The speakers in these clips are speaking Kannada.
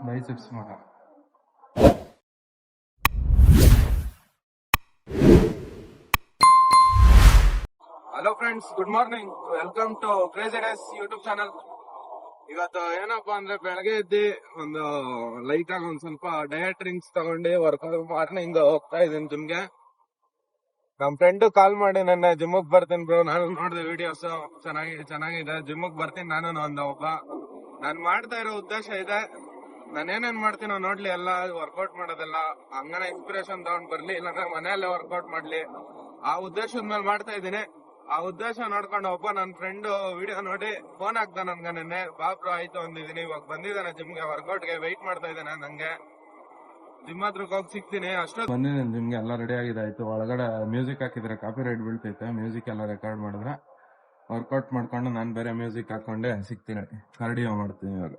ಬೈಸೆಪ್ಸ್ ಮಾಡ. Hello friends, good morning. Welcome to Crazy Days YouTube channel. ಇವತ್ತು ಏನಪ್ಪಾ ಅಂದ್ರೆ ಬೆಳಗ್ಗೆ ಎದ್ದಿ ಒಂದು ಲೈಟ್ ಆಗಿ ಒಂದ್ ಸ್ವಲ್ಪ ಡಯಟ್ ಡ್ರಿಂಕ್ಸ್ ತಗೊಂಡು ವರ್ಕೌಟ್ ಮಾರ್ನಿಂಗ್ ಹೋಗ್ತಾ ಇದ್ದೀನಿ ಜಿಮ್ಗೆ. ನಮ್ ಫ್ರೆಂಡ್ ಕಾಲ್ ಮಾಡಿ ನನ್ನ ಜಿಮ್ಗೆ ಬರ್ತೀನಿ ಬ್ರೋ, ನಾನು ನೋಡಿದೆ ವಿಡಿಯೋಸ್ ಚೆನ್ನಾಗಿದೆ, ಜಿಮ್ಗೆ ಬರ್ತೀನಿ ನಾನು ಒಬ್ಬ. ನಾನ್ ಮಾಡ್ತಾ ಇರೋ ಉದ್ದೇಶ ಇದೆ, ನಾನು ಏನೇನ್ ಮಾಡ್ತೀನೋ ನೋಡ್ಲಿ, ಎಲ್ಲ ವರ್ಕೌಟ್ ಮಾಡೋದೆಲ್ಲ ಹಂಗನ ಇನ್ಸ್ಪಿರೇಷನ್ ತಗೊಂಡ್ ಬರ್ಲಿ, ಇಲ್ಲಾಂದ್ರೆ ಮನೆಯಲ್ಲೇ ವರ್ಕೌಟ್ ಮಾಡ್ಲಿ, ಆ ಉದ್ದೇಶದ ಮೇಲೆ ಮಾಡ್ತಾ ಇದ್ದೀನಿ. ಆ ಉದ್ದೇಶ ನೋಡ್ಕೊಂಡು ಒಬ್ಬ ನನ್ನ ಫ್ರೆಂಡ್ ವಿಡಿಯೋ ನೋಡಿ ಫೋನ್ ಹಾಕ್ದ ನನ್ಗ ನೆನ್ನೆ, ಬಾಬ್ರು ಆಯ್ತು ಅಂದಿದ್ದೀನಿ. ಇವಾಗ ಬಂದಿದ್ದಾನೆ ಜಿಮ್ಗೆ, ವರ್ಕೌಟ್ಗೆ ವೆಯ್ಟ್ ಮಾಡ್ತಾ ಇದ್ದಾನೆ ನಂಗೆ. ಜಿಮ್ ಹತ್ರಕ್ಕೆ ಹೋಗಿ ಸಿಗ್ತೀನಿ. ಅಷ್ಟೊತ್ತು ಬಂದಿದ್ದೀನಿ ಜಿಮ್ಗೆ, ಎಲ್ಲ ರೆಡಿ ಆಗಿದೆ. ಆಯ್ತು, ಒಳಗಡೆ ಮ್ಯೂಸಿಕ್ ಹಾಕಿದ್ರೆ ಕಾಪಿ ರೈಟ್ ಬೀಳ್ತೈತೆ. ಮ್ಯೂಸಿಕ್ ಎಲ್ಲ ರೆಕಾರ್ಡ್ ಮಾಡಿದ್ರೆ ವರ್ಕೌಟ್ ಮಾಡ್ಕೊಂಡು ನಾನು ಬೇರೆ ಮ್ಯೂಸಿಕ್ ಹಾಕೊಂಡೆ ಸಿಗ್ತೀನಿ. ಕಾರ್ಡಿಯೋ ಮಾಡ್ತೀನಿ ಇವಾಗ.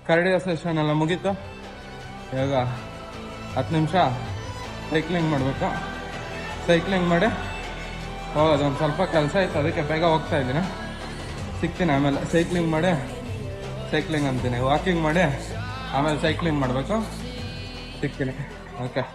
ಕಾರ್ಡಿಯೋ ಸೆಷನ್ ಎಲ್ಲ ಮುಗೀತು. ಇವಾಗ 10 ನಿಮಿಷ ಸೈಕ್ಲಿಂಗ್ ಮಾಡಬೇಕು. ಸೈಕ್ಲಿಂಗ್ ಮಾಡಿ ಹೋಗೋದು. ಒಂದು ಸ್ವಲ್ಪ ಕೆಲಸ ಇತ್ತು, ಅದಕ್ಕೆ ಬೇಗ ಹೋಗ್ತಾ ಇದ್ದೀನಿ. ಸಿಗ್ತೀನಿ ಆಮೇಲೆ. ಸೈಕ್ಲಿಂಗ್ ಅಂತೀನಿ, ವಾಕಿಂಗ್ ಮಾಡಿ ಆಮೇಲೆ ಸೈಕ್ಲಿಂಗ್ ಮಾಡಬೇಕು. ಸಿಗ್ತೀನಿ. ಓಕೆ.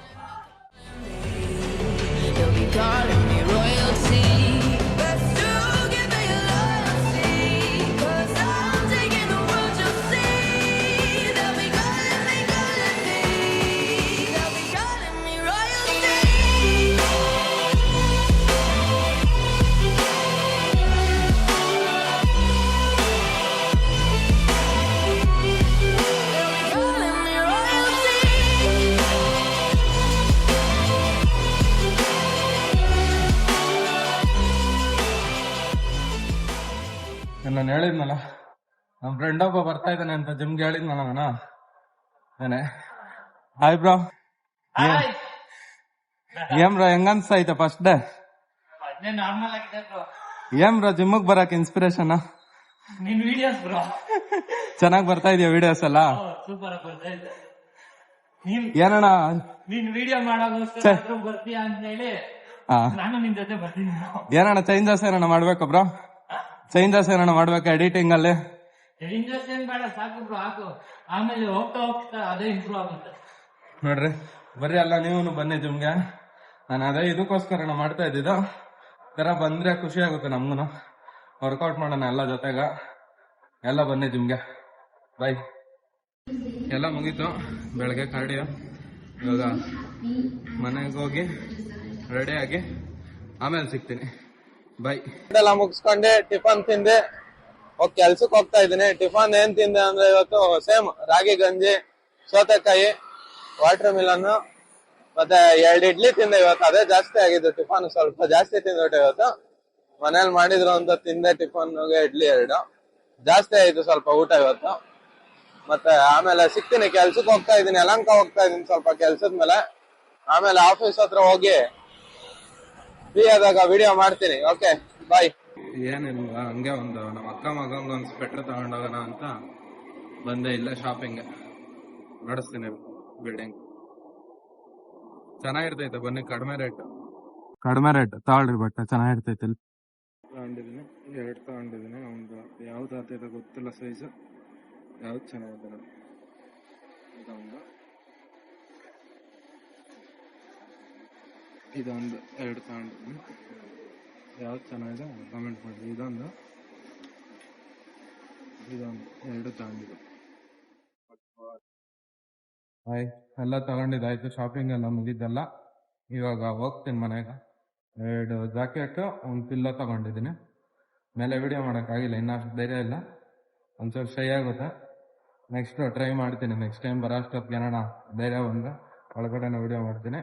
ನಾನು ಹೇಳಿದ್ನಲ್ಲ, ನಮ್ಮ ಫ್ರೆಂಡ್ ಒಬ್ಬ ಬರ್ತಾ ಇದ್ದಾನೆ ಅಂತ ಜಿಮ್ಗೆ ಹೇಳಿದ್ನಲ್ಲ ನಾನು. ಏನೇ ಹಾಯ್ ಬ್ರೋ, ಏನ್ ಬ್ರೋ ಹೆಂಗನ್ಸ್ತಾ ಐತೆ ಫಸ್ಟ್ ಡೇ? ಏನ್ ಬ್ರೋ ಜಿಮ್ಗೆ ಬರಕ್ ಇನ್ಸ್ಪಿರೇಷನ್? ಚೆನ್ನಾಗ್ ಬರ್ತಾ ಇದೆಯಾ ವಿಡಿಯೋಸ್ ಎಲ್ಲ? ಏನಣ್ಣ ಏನಣ್ಣ ಚೇಂಜಸ್ ಏನಣ್ಣ ಮಾಡ್ಬೇಕು ಬ್ರೋ? ಚೇಂಜಸ್ ಏನಣ್ಣ ಮಾಡ್ಬೇಕಾ ಎಡಿಟಿಂಗ್ ಅಲ್ಲಿ? ನೋಡ್ರಿ, ಬರ್ರಿ ಅಲ್ಲ ನೀವು ಬನ್ನಿ ಜಿಮ್ಗೆ. ನಾನು ಅದೇ ಇದಕ್ಕೋಸ್ಕರ ಮಾಡ್ತಾ ಇದ್ದಿದ್ದು. ತರ ಬಂದ್ರೆ ಖುಷಿ ಆಗುತ್ತೆ ನಮ್ಗೂನು. ವರ್ಕೌಟ್ ಮಾಡೋಣ ಎಲ್ಲ ಜೊತೆಗ. ಎಲ್ಲ ಬನ್ನಿ ಜಿಮ್ಗೆ. ಬಾಯ್. ಎಲ್ಲ ಮುಗೀತು ಬೆಳಗ್ಗೆ ಕಾರ್ಡಿಯೋ. ಇವಾಗ ಮನೆಗೆ ಹೋಗಿ ರೆಡಿ ಆಗಿ ಆಮೇಲೆ ಸಿಗ್ತೀನಿ. ಬೈ. ಎಲ್ಲ ಮುಗಿಸ್ಕೊಂಡೆ ಟಿಫನ್ ತಿಂದೆ ಕೆಲ್ಸಕ್ಕೆ ಹೋಗ್ತಾ ಇದ್ದೀನಿ. ಟಿಫನ್ ಏನ್ ತಿಂದೆ ಅಂದ್ರೆ ಇವತ್ತು ಸೇಮ್ ರಾಗಿ ಗಂಜಿ, ಸೌತೆಕಾಯಿ, ವಾಟರ್ ಮಿಲನ್ ಮತ್ತೆ 2 ಇಡ್ಲಿ ತಿಂದೆ ಇವತ್ತು. ಅದೇ ಜಾಸ್ತಿ ಆಗಿದ್ದು, ಟಿಫನ್ ಸ್ವಲ್ಪ ಜಾಸ್ತಿ ತಿಂದ್ಬಿಟ್ಟೆ ಇವತ್ತು. ಮನೇಲಿ ಮಾಡಿದ್ರು ಅಂತ ತಿಂದೆ, ಟಿಫನ್ಗೆ ಇಡ್ಲಿ 2 ಜಾಸ್ತಿ ಆಯ್ತು ಸ್ವಲ್ಪ ಊಟ ಇವತ್ತು. ಮತ್ತೆ ಆಮೇಲೆ ಸಿಗ್ತೀನಿ, ಕೆಲ್ಸಕ್ಕೆ ಹೋಗ್ತಾ ಇದೀನಿ, ಯಲಹಂಕ ಹೋಗ್ತಾ ಇದೀನಿ ಸ್ವಲ್ಪ ಕೆಲ್ಸದ ಮೇಲೆ. ಆಮೇಲೆ ಆಫೀಸ್ ಹತ್ರ ಹೋಗಿ ಫ್ರೀ ಆದಾಗ ವಿಡಿಯೋ ಮಾಡ್ತೀನಿ. ಓಕೆ, ಬಾಯ್. ಏನಿಲ್ಲ, ಹಂಗೆ ಒಂದು ನಮ್ಮ ಅಕ್ಕ ಮಗಂಗೆ ಒಂದು ಸ್ವೆಟರ್ ತಗೊಂಡೋಗೋಣ ಅಂತ ಬಂದೆ. ಇಲ್ಲ ಶಾಪಿಂಗ್ ನಡೆಸ್ತೀನಿ. ಬಿಲ್ಡಿಂಗ್ ಚೆನ್ನಾಗಿರ್ತೈತೆ, ಬನ್ನಿ. ಕಡಿಮೆ ರೇಟ್ ತಗೊಳ್ರಿ, ಬಟ್ಟೆ ಚೆನ್ನಾಗಿರ್ತೈತೆ. ತಗೊಂಡಿದ್ದೀನಿ, 2 ತಗೊಂಡಿದ್ದೀನಿ. ಒಂದು ಯಾವ್ದು ಆಗ್ತೈತೆ ಗೊತ್ತಿಲ್ಲ, ಸೈಜು ಯಾವ್ದು ಚೆನ್ನಾಗಿದೆ ನೋಡಿ. ಇದೊಂದು 2 ತಗೊಂಡಿದ್ದೀನಿ. ಯಾವ್ದು ಚೆನ್ನಾಗಿದೆ ಕಮೆಂಟ್ ಮಾಡಿ. ಇದೊಂದು 2 ತಗೊಂಡಿದ್ದು. ಎಲ್ಲ ತಗೊಂಡಿದ್ದಾಯ್ತು, ಶಾಪಿಂಗ್ ಎಲ್ಲ ಮುಗಿದ್ದಲ್ಲ. ಇವಾಗ ಹೋಗ್ತೀನಿ ಮನೆಗೆ. 2 ಜಾಕೆಟ್, ಒಂದು ಪಿಲ್ಲೋ ತಗೊಂಡಿದ್ದೀನಿ. ಮೇಲೆ ವಿಡಿಯೋ ಮಾಡೋಕ್ಕಾಗಿಲ್ಲ, ಇನ್ನೂ ಅಷ್ಟು ಧೈರ್ಯ ಇಲ್ಲ, ಒಂದ್ಸಲ ಶೈ ಆಗುತ್ತೆ. ನೆಕ್ಸ್ಟ್ ಟ್ರೈ ಮಾಡ್ತೀನಿ. ನೆಕ್ಸ್ಟ್ ಟೈಮ್ ಬರೋ ಅಷ್ಟೊತ್ತಿಗೆ ಏನಾರ ಧೈರ್ಯ ಬಂದರೆ ಒಳಗಡೆನೇ ವಿಡಿಯೋ ಮಾಡ್ತೀನಿ.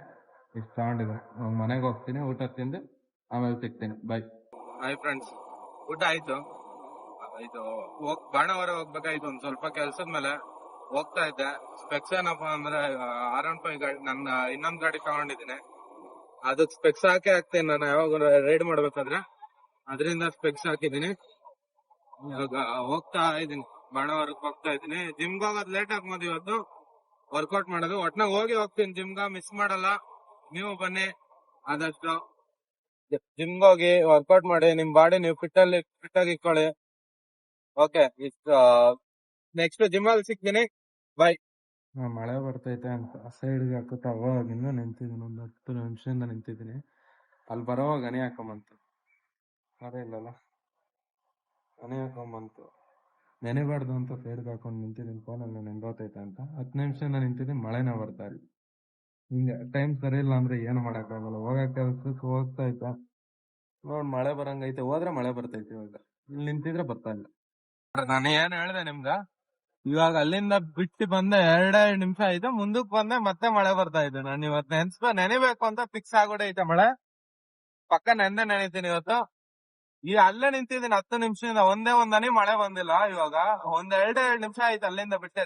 ಇಷ್ಟು ತಗೊಂಡಿದ್ದೀನಿ. ಮನೆಗೆ ಹೋಗ್ತೀನಿ, ಊಟ ತಿಂದು ಆಮೇಲೆ ಸಿಗ್ತೀನಿ. ಬೈ. ಹಾಯ್ ಫ್ರೆಂಡ್ಸ್, ಊಟ ಆಯ್ತು. ಬಾಣವರ ಹೋಗ್ಬೇಕಾಯ್ತು, ಒಂದ್ ಸ್ವಲ್ಪ ಕೆಲ್ಸದ ಮೇಲೆ ಹೋಗ್ತಾ ಇದ್ದೆ. ಸ್ಪೆಕ್ಸ್ ಏನಪ್ಪಾ ಅಂದ್ರೆ R15 ಗಾಡಿ, ನನ್ನ ಇನ್ನೊಂದ್ ಗಾಡಿ ತಗೊಂಡಿದ್ದೀನಿ. ಅದಕ್ಕೆ ಸ್ಪೆಕ್ಸ್ ಹಾಕ್ತೀನಿ ನಾನು ಯಾವಾಗ ರೈಡ್ ಮಾಡ್ಬೇಕಾದ್ರೆ. ಅದರಿಂದ ಸ್ಪೆಕ್ಸ್ ಹಾಕಿದ್ದೀನಿ. ಇವಾಗ ಹೋಗ್ತಾ ಇದ್ದೀನಿ, ಬಾಣವರಕ್ಕೆ ಹೋಗ್ತಾ ಇದ್ದೀನಿ. ಜಿಮ್ಗೆ ಹೋಗೋದು ಲೇಟ್ ಆಗ್ಬೋದು ಇವತ್ತು, ವರ್ಕೌಟ್ ಮಾಡೋದು. ಒಟ್ನಾಗ ಹೋಗ್ತೀನಿ ಜಿಮ್ಗ, ಮಿಸ್ ಮಾಡಲ್ಲ. ನೀವು ಬನ್ನಿ, ಆದಷ್ಟು ಜಿಮ್ಗೆ ಹೋಗಿ ವರ್ಕೌಟ್ ಮಾಡಿ, ನಿಮ್ ಬಾಡಿ ನೀವು ಫಿಟ್ ಆಗಿ ಇಟ್ಕೊಳ್ಳಿ. ಓಕೆ, ನೆಕ್ಸ್ಟ್ ಜಿಮ್ ಅಲ್ಲಿ ಸಿಗ್ತೀನಿ. ಬೈ. ಮಳೆ ಬರ್ತೈತೆ ಅಂತ ಸೈಡ್ಗೆ ಹಾಕುತ್ತಾ ಅವಾಗಿಂದ ನಿಂತಿದ್ದೀನಿ, ಒಂದು 10 ನಿಮಿಷದಿಂದ ನಿಂತಿದ್ದೀನಿ. ಅಲ್ಲಿ ಬರೋವಾಗ ಹನಿ ಹಾಕೊಂಬಂತು, ಅದೇ ಇಲ್ಲಲ್ಲ, ಹನಿ ಹಾಕೊಂಬಂತು. ನೆನೆಬಾರ್ದು ಅಂತ ಸೈಡ್ಗೆ ಹಾಕೊಂಡು ನಿಂತಿದ್ದೀನಿ, ಫೋನಲ್ಲಿ ನೆಂದೋತೈತೆ ಅಂತ. 10 ನಿಮಿಷದಿಂದ ನಿಂತಿದ್ದೀನಿ, ಮಳೆನೇ ಬರ್ತಾ ಇಲ್ಲ. ಹಿಂಗೆ ಟೈಮ್ ಸರಿ ಇಲ್ಲ ಅಂದ್ರೆ ಏನು ಮಾಡಕ್ಕಾಗಲ್ಲ. ಕೆಲ್ಸಕ್ಕೆ ಹೋಗ್ತೈತೆ, ನೋಡ್ ಮಳೆ ಬರಂಗೈತೆ, ಹೋದ್ರೆ ಮಳೆ ಬರ್ತೈತೆ. ಇವಾಗ ಇಲ್ಲಿ ನಿಂತಿದ್ರೆ ಬರ್ತಾ ಇಲ್ಲ. ನಾನು ಏನ್ ಹೇಳ್ದೆ ನಿಮ್ಗ, ಇವಾಗ ಅಲ್ಲಿಂದ ಬಿಟ್ಟು ಬಂದೆ 2 ನಿಮಿಷ ಆಯ್ತು, ಮುಂದಕ್ಕೆ ಬಂದೆ ಮತ್ತೆ ಮಳೆ ಬರ್ತಾ ಇದೆ. ನಾನು ಇವತ್ತು ನೆನೆಬೇಕು ಅಂತ ಫಿಕ್ಸ್ ಆಗೋಡೈತೆ. ಮಳೆ ಪಕ್ಕ ನೆನಿತೀನಿ ಇವತ್ತು. ಈಗ ಅಲ್ಲೇ ನಿಂತಿದ್ದೀನಿ 10 ನಿಮಿಷದಿಂದ, ಒಂದೇ ಹನಿ ಮಳೆ ಬಂದಿಲ್ಲ. ಇವಾಗ ಒಂದ್ 2 ನಿಮಿಷ ಆಯ್ತು ಅಲ್ಲಿಂದ ಬಿಟ್ಟೆ.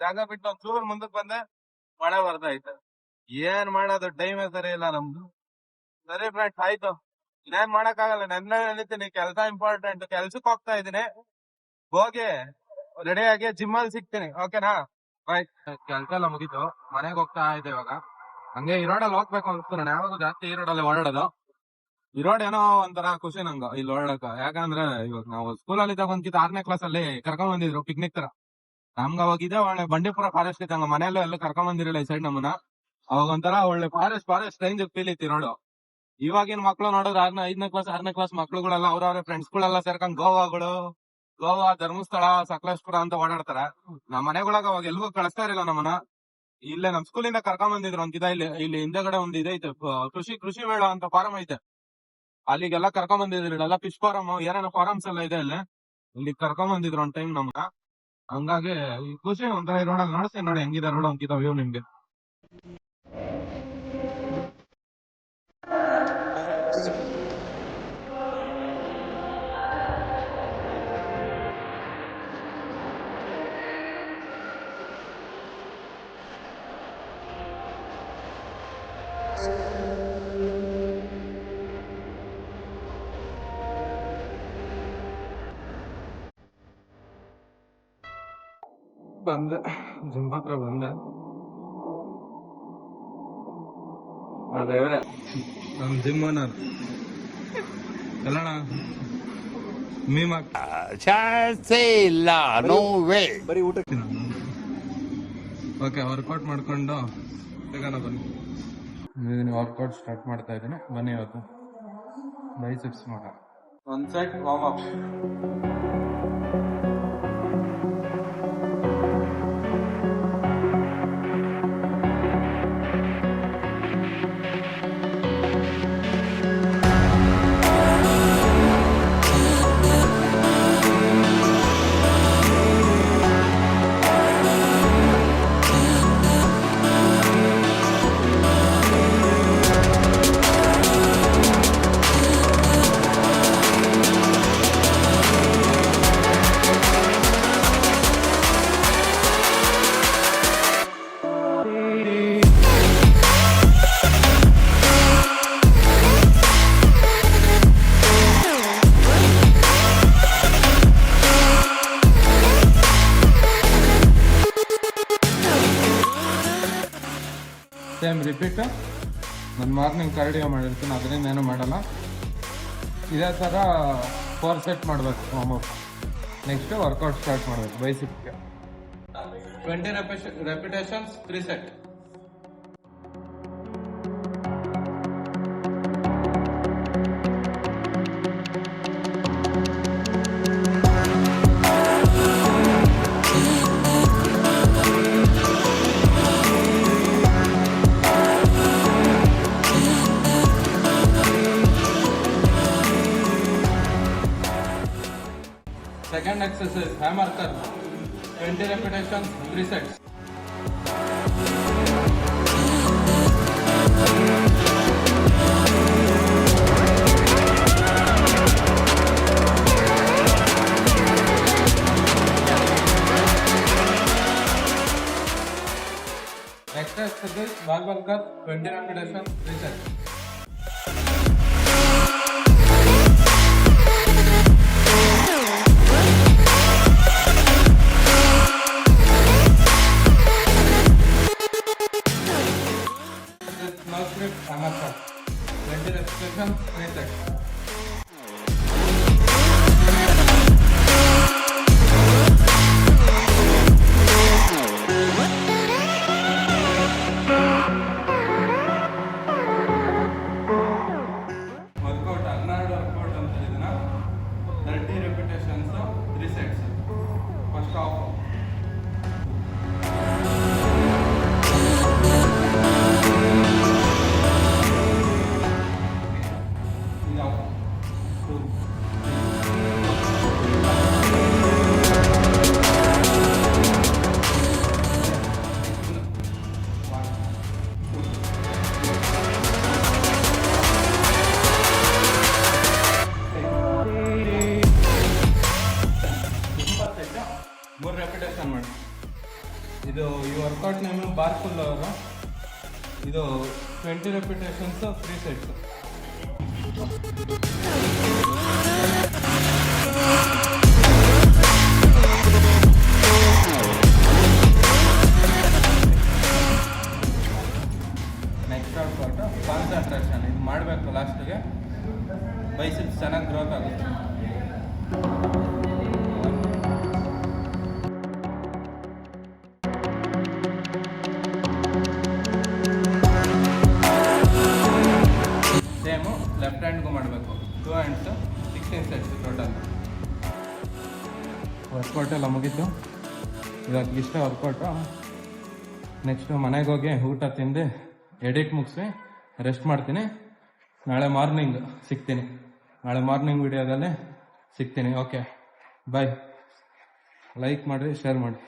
ಜಾಗ ಬಿಟ್ಟು ಒಂದ್ ಚೂರು ಮುಂದಕ್ಕೆ ಬಂದೆ, ಮಳೆ ಬರ್ತಾ ಐತೆ. ಏನ್ ಮಾಡೋದು, ಟೈಮೇ ಸರಿ ಇಲ್ಲ ನಮ್ದು. ಸರಿ ಫ್ರೆಂಡ್ಸ್, ಆಯ್ತು, ಇನ್ನೇನ್ ಮಾಡಕ್ಕಾಗಲ್ಲ. ನೆನಿತೀನಿ, ಕೆಲಸ ಇಂಪಾರ್ಟೆಂಟ್. ಕೆಲ್ಸಕ್ಕೆ ಹೋಗ್ತಾ ಇದೀನಿ, ಹೋಗಿ ರೆಡಿ ಆಗಿ ಜಿಮ್ ಅಲ್ಲಿ ಸಿಗ್ತೀನಿ. ಓಕೆನಾ, ಬಾಯ್. ಕೆಲ್ಸ ಎಲ್ಲ ಮುಗಿತು, ಮನೆಗೆ ಹೋಗ್ತಾ ಇದೆ ಇವಾಗ. ಹಂಗೆ ಈ ರೋಡಲ್ಲಿ ಹೋಗ್ಬೇಕು ಅನ್ಸ್ತು. ನಾನು ಯಾವಾಗ ಜಾಸ್ತಿ ಈ ರೋಡಲ್ಲಿ ಓಡಾಡೋದು. ಈ ರೋಡ್ ಏನೋ ಒಂಥರ ಖುಷಿ ನಂಗ ಇಲ್ಲಿ ಓಡಾಡಕ. ಯಾಕಂದ್ರೆ ಇವಾಗ ನಾವು ಸ್ಕೂಲಲ್ಲಿ ತಗೊಂಡ್ಕಿಂತ 6ನೇ ಕ್ಲಾಸ್ ಅಲ್ಲಿ ಕರ್ಕೊಂಡ್ ಬಂದಿದ್ರು ಪಿಕ್ನಿಕ್ ತರ. ನಮ್ಗ ಅವಾಗ ಇದೆ ಒಳ್ಳೆ ಬಂಡೀಪುರ ಫಾರೆಸ್ಟ್ ಇದ್ದಂಗ. ಮನೆಯಲ್ಲೂ ಎಲ್ಲ ಕರ್ಕೊಂಡ್ ಬಂದಿರಲಿಲ್ಲ ಈ ಸೈಡ್ ನಮ್ಮನ್ನ. ಅವಾಗ ಒಂಥರ ಒಳ್ಳೆ ಫಾರೆಸ್ಟ್ ರೇಂಜ್ ಫೀಲ್ ಇತ್ತು ರೋಡ್. ಇವಾಗಿನ ಮಕ್ಳು ನೋಡಿದ್ರೆ 5ನೇ ಕ್ಲಾಸ್ 6ನೇ ಕ್ಲಾಸ್ ಮಕ್ಳುಗಳೆಲ್ಲ ಅವ್ರವ್ರ ಫ್ರೆಂಡ್ಸ್ ಗಳೆಲ್ಲ ಸೇರ್ಕೊಂಡ್ ಗೋವಾ, ಧರ್ಮಸ್ಥಳ, ಸಕಲೇಶ್ಪುರ ಅಂತ ಓಡಾಡ್ತಾರ. ನಮ್ಮ ಮನೆಗೊಳಗ ಅವಾಗ ಎಲ್ಗೂ ಕಳಿಸ್ತಾ ಇರಲಿಲ್ಲ ನಮ್ಮನ್ನ. ಇಲ್ಲೇ ನಮ್ ಸ್ಕೂಲಿಂದ ಕರ್ಕೊಂಡ್ ಬಂದಿದ್ರು ಒಂದ್ ಇಲ್ಲಿ ಹಿಂದೆಗಡೆ ಒಂದ್ ಇದೈತೆ, ಕೃಷಿ ಮೇಳ ಅಂತ ಫಾರಂ ಐತೆ. ಅಲ್ಲಿಗೆಲ್ಲ ಕರ್ಕೊಂಡ್ ಬಂದಿದ್ರು. ಎಲ್ಲ ಫಿಶ್ ಫಾರಂ, ಏನೇನೋ ಫಾರಮ್ಸ್ ಎಲ್ಲ ಇದೆ ಅಲ್ಲಿ. ಇಲ್ಲಿ ಕರ್ಕೊಂಡ್ ಬಂದಿದ್ರು ಒಂದ್ ಟೈಮ್ ನಮ್ಗ. ಹಂಗಾಗಿ ಖುಷಿ ಒಂಥರ. ಈ ರೋಡಲ್ಲಿ ನೋಡ್ತೀನಿ ನೋಡಿ ಹೆಂಗಿದೆ ರೋಡ್ ಅಂಕಿತ ವ್ಯೂ ನಿಮ್ಗೆ. ಬಂದೆ, ಜಿಮ್ ಹತ್ರ ಬಂದೆ. ಅದೇ ನಮ್ ಜಿಮ್ ಓನರ್ ಎಲ್ಲಣ್ಣ ಚಾನ್ಸೇ ಇಲ್ಲ, ನೋ ವೇ. ಬರೀ ಊಟಕ್ಕೆ ಓಕೆ, ವರ್ಕೌಟ್ ಮಾಡ್ಕೊಂಡು ಬೇಗನ ಬನ್ನಿ. ವರ್ಕೌಟ್ ಸ್ಟಾರ್ಟ್ ಮಾಡ್ತಾ ಇದ್ದೀನಿ, ಬನ್ನಿ. ಇವತ್ತು ಬೈಸೆಪ್ಸ್ ಮಾಡೋಣ. ಒಂದ್ ಸೆಟ್ ವಾರ್ಮ್ ಅಪ್. ರಿಪೀಟ್ ನಾನು ಮಾರ್ನಿಂಗ್ ಕಾರ್ಡಿಯೋ ಮಾಡಿರ್ತೀನಿ, ಅದರಿಂದ ಏನೂ ಮಾಡಲ್ಲ. ಇದೇ ಥರ 4 ಸೆಟ್ ಮಾಡಬೇಕು ವಾರ್ಮಪ್. ನೆಕ್ಸ್ಟ್ ವರ್ಕೌಟ್ ಸ್ಟಾರ್ಟ್ ಮಾಡಬೇಕು ಬೈಸಿಪ್ಗೆ. 20 repetitions 3 set. Second exercise, hammer curl, 20 repetitions, 3 sets. Next exercise, barbell curl, 20 repetitions, 3 sets. No grip hammer curl, 20 repetitions, 3 sets. Workout 12 workout ಅಂತ ಇದನ್ನ 30 ರೆಪಿಟೇಷನ್ಸ್ 3 ಸೆಟ್ಸ್. ಫಸ್ಟ್ ಹಾಫ್ ಮೂರು ರೆಪಿಟೇಷನ್ ಮಾಡಿ. ಇದು ಈ ವರ್ಕೌಟ್ ನೇಮು ಬಾರ್ ಫುಲ್ ಅವರು. ಇದು 20 repetitions 3 sets. Next workout concentration. ಇದು ಮಾಡಬೇಕು ಲಾಸ್ಟಿಗೆ, ಬೈಸಿಪ್ಸ್ ಚೆನ್ನಾಗಿ ಗ್ರೋತ್ ಆಗುತ್ತೆ. ಸೇಮು ಲೆಫ್ಟ್ ಹ್ಯಾಂಡ್ಗೂ ಮಾಡಬೇಕು. 2 ಹ್ಯಾಂಡ್ಸ್ 16 ಸೆಟ್ಸ್ ಟೋಟಲ್. ವರ್ಕೌಟ್ ಎಲ್ಲ ಮುಗಿತು. ಇವಾಗ ಇಷ್ಟ ವರ್ಕೌಟು. ನೆಕ್ಸ್ಟು ಮನೆಗೆ ಹೋಗಿ ಊಟ ತಿಂದು ಎಡಿಟ್ ಮುಗಿಸಿ ರೆಸ್ಟ್ ಮಾಡ್ತೀನಿ. ನಾಳೆ ಮಾರ್ನಿಂಗ್ ಸಿಗ್ತೀನಿ. ನಾಳೆ ಮಾರ್ನಿಂಗ್ ವಿಡಿಯೋದಲ್ಲಿ ಸಿಗ್ತೀನಿ. ಓಕೆ, ಬಾಯ್. ಲೈಕ್ ಮಾಡಿ, ಶೇರ್ ಮಾಡಿ.